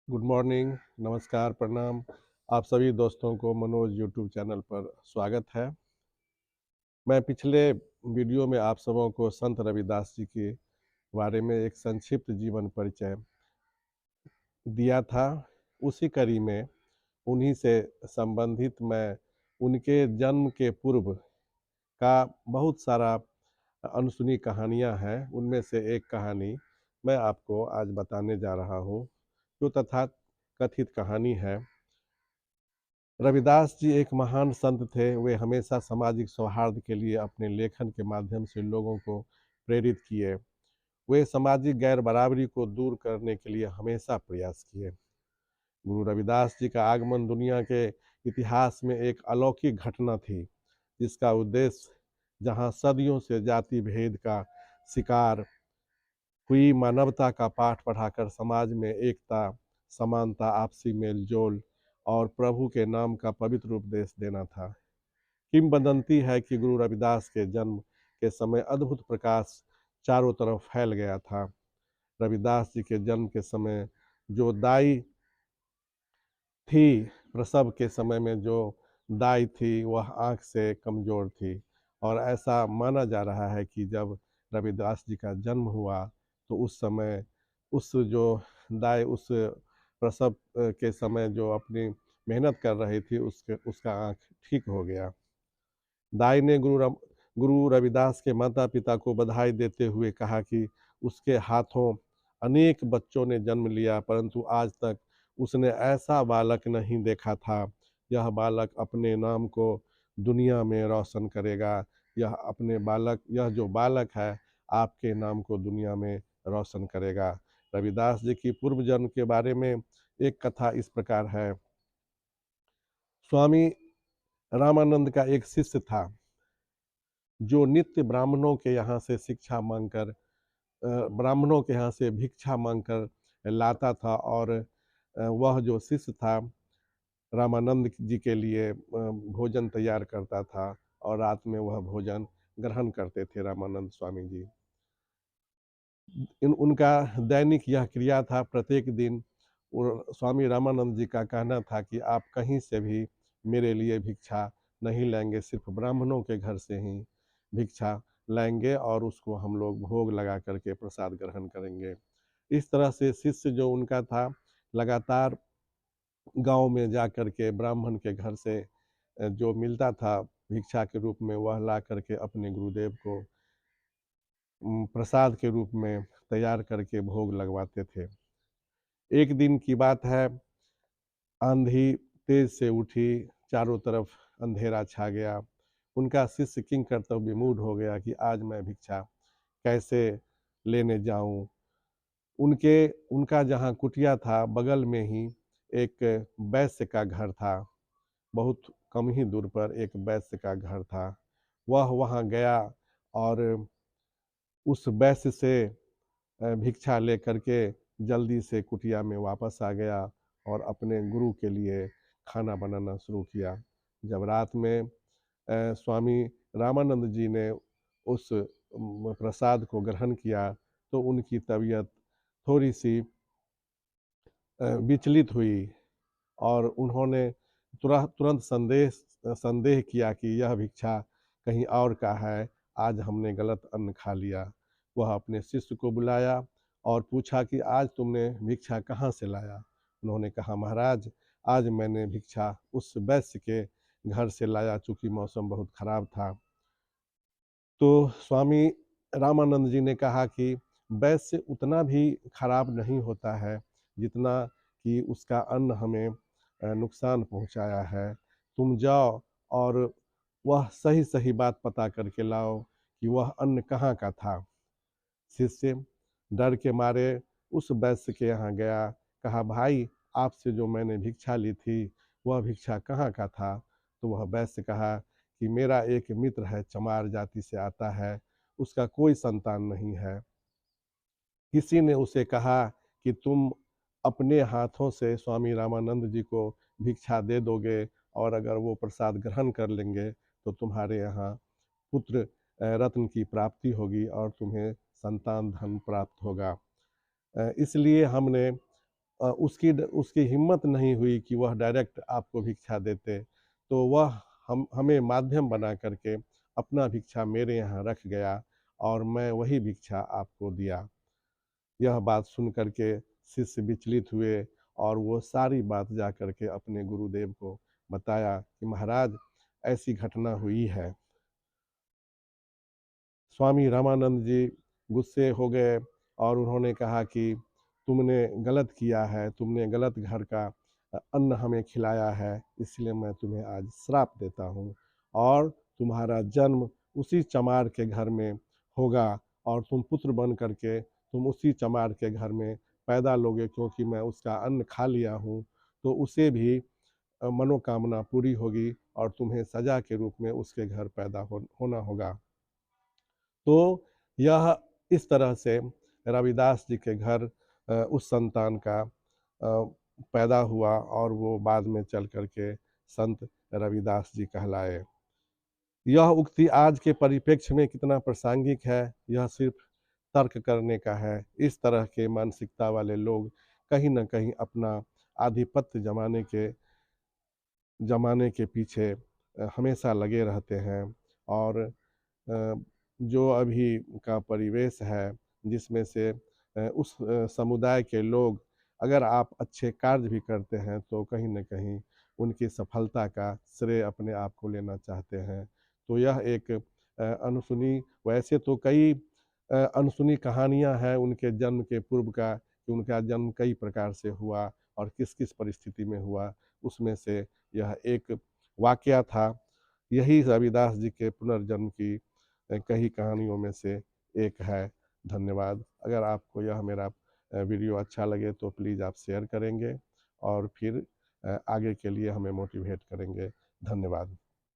Good morning, नमस्कार, प्रणाम। आप सभी दोस्तों को मनोज यूट्यूब चैनल पर स्वागत है। मैं पिछले वीडियो में आप सबों को संत रविदास जी के बारे में एक संक्षिप्त जीवन परिचय दिया था। उसी कड़ी में उन्हीं से संबंधित मैं उनके जन्म के पूर्व का बहुत सारा अनसुनी कहानियाँ हैं। उनमें से एक कहानी मैं आपको आज बताने जा रहा हूँ, जो तथाकथित कहानी है। रविदास जी एक महान संत थे। वे हमेशा सामाजिक सौहार्द के लिए अपने लेखन के माध्यम से लोगों को प्रेरित किए। वे सामाजिक गैर बराबरी को दूर करने के लिए हमेशा प्रयास किए। गुरु रविदास जी का आगमन दुनिया के इतिहास में एक अलौकिक घटना थी, जिसका उद्देश्य जहां सदियों से जाति भेद का शिकार हुई मानवता का पाठ पढ़ाकर समाज में एकता, समानता, आपसी मेलजोल और प्रभु के नाम का पवित्र उपदेश देना था। किंवदंती है कि गुरु रविदास के जन्म के समय अद्भुत प्रकाश चारों तरफ फैल गया था। रविदास जी के जन्म के समय जो दाई थी, प्रसव के समय में जो दाई थी, वह आंख से कमजोर थी। और ऐसा माना जा रहा है कि जब रविदास जी का जन्म हुआ तो उस समय उस जो दाई उस प्रसव के समय जो अपनी मेहनत कर रही थी, उसका आंख ठीक हो गया। दाई ने गुरु रविदास के माता पिता को बधाई देते हुए कहा कि उसके हाथों अनेक बच्चों ने जन्म लिया, परंतु आज तक उसने ऐसा बालक नहीं देखा था। यह अपने नाम को दुनिया में रोशन करेगा। यह जो बालक है, आपके नाम को दुनिया में रोशन करेगा। रविदास जी की पूर्व जन्म के बारे में एक कथा इस प्रकार है। स्वामी रामानंद का एक शिष्य था, जो नित्य ब्राह्मणों के यहाँ से भिक्षा मांगकर लाता था। और वह जो शिष्य था, रामानंद जी के लिए भोजन तैयार करता था, और रात में वह भोजन ग्रहण करते थे रामानंद स्वामी जी। उनका दैनिक यह क्रिया था। प्रत्येक दिन स्वामी रामानंद जी का कहना था कि आप कहीं से भी मेरे लिए भिक्षा नहीं लेंगे, सिर्फ ब्राह्मणों के घर से ही भिक्षा लाएंगे और उसको हम लोग भोग लगा करके प्रसाद ग्रहण करेंगे। इस तरह से शिष्य जो उनका था, लगातार गांव में जा करके ब्राह्मण के घर से जो मिलता था भिक्षा के रूप में, वह ला करके अपने गुरुदेव को प्रसाद के रूप में तैयार करके भोग लगवाते थे। एक दिन की बात है, आंधी तेज से उठी, चारों तरफ अंधेरा छा गया। उनका शिष्य किंग कर्तव्य विमूढ़ हो गया कि आज मैं भिक्षा कैसे लेने जाऊं। उनके उनका जहाँ कुटिया था, बगल में ही एक वैश्य का घर था। बहुत कम ही दूर पर एक वैश्य का घर था। वह वहाँ गया और उस वैश्य से भिक्षा लेकर के जल्दी से कुटिया में वापस आ गया और अपने गुरु के लिए खाना बनाना शुरू किया। जब रात में स्वामी रामानंद जी ने उस प्रसाद को ग्रहण किया तो उनकी तबीयत थोड़ी सी विचलित हुई, और उन्होंने तुरंत संदेह किया कि यह भिक्षा कहीं और का है, आज हमने गलत अन्न खा लिया। वह अपने शिष्य को बुलाया और पूछा कि आज तुमने भिक्षा कहाँ से लाया। उन्होंने कहा, महाराज, आज मैंने भिक्षा उस वैश्य के घर से लाया, चूंकि मौसम बहुत खराब था। तो स्वामी रामानंद जी ने कहा कि वैश्य उतना भी खराब नहीं होता है जितना कि उसका अन्न हमें नुकसान पहुंचाया है। तुम जाओ और वह सही सही बात पता करके लाओ कि वह अन्न कहाँ का था। शिष्य डर के मारे उस वैश्य के यहाँ गया। कहा, भाई, आपसे जो मैंने भिक्षा ली थी, वह भिक्षा कहाँ का था। तो वह वैश्य कहा कि मेरा एक मित्र है, चमार जाति से आता है, उसका कोई संतान नहीं है। किसी ने उसे कहा कि तुम अपने हाथों से स्वामी रामानंद जी को भिक्षा दे दोगे, और अगर वो प्रसाद ग्रहण कर लेंगे तो तुम्हारे यहाँ पुत्र रत्न की प्राप्ति होगी और तुम्हें संतान धन प्राप्त होगा। इसलिए हमने उसकी हिम्मत नहीं हुई कि वह डायरेक्ट आपको भिक्षा देते, तो वह हमें माध्यम बना करके अपना भिक्षा मेरे यहाँ रख गया और मैं वही भिक्षा आपको दिया। यह बात सुन कर के शिष्य विचलित हुए और वो सारी बात जा कर के अपने गुरुदेव को बताया कि महाराज ऐसी घटना हुई है। स्वामी रामानंद जी गुस्से हो गए और उन्होंने कहा कि तुमने गलत किया है, तुमने गलत घर का अन्न हमें खिलाया है, इसलिए मैं तुम्हें आज श्राप देता हूँ और तुम्हारा जन्म उसी चमार के घर में होगा और तुम पुत्र बन करके तुम उसी चमार के घर में पैदा लोगे, क्योंकि मैं उसका अन्न खा लिया हूँ, तो उसे भी मनोकामना पूरी होगी और तुम्हें सजा के रूप में उसके घर पैदा होना होगा। तो यह इस तरह से रविदास जी के घर उस संतान का पैदा हुआ और वो बाद में चल कर के संत रविदास जी कहलाए। यह उक्ति आज के परिप्रेक्ष्य में कितना प्रासंगिक है, यह सिर्फ तर्क करने का है। इस तरह के मानसिकता वाले लोग कहीं न कहीं अपना आधिपत्य जमाने के पीछे हमेशा लगे रहते हैं और जो अभी का परिवेश है जिसमें से उस समुदाय के लोग, अगर आप अच्छे कार्य भी करते हैं तो कहीं न कहीं उनकी सफलता का श्रेय अपने आप को लेना चाहते हैं। तो यह एक अनसुनी, वैसे तो कई अनसुनी कहानियाँ हैं उनके जन्म के पूर्व का, कि उनका जन्म कई प्रकार से हुआ और किस-किस परिस्थिति में हुआ, उसमें से यह एक वाक़या था। यही रविदास जी के पुनर्जन्म की कई कहानियों में से एक है। धन्यवाद। अगर आपको यह मेरा वीडियो अच्छा लगे तो प्लीज़ आप शेयर करेंगे और फिर आगे के लिए हमें मोटिवेट करेंगे। धन्यवाद।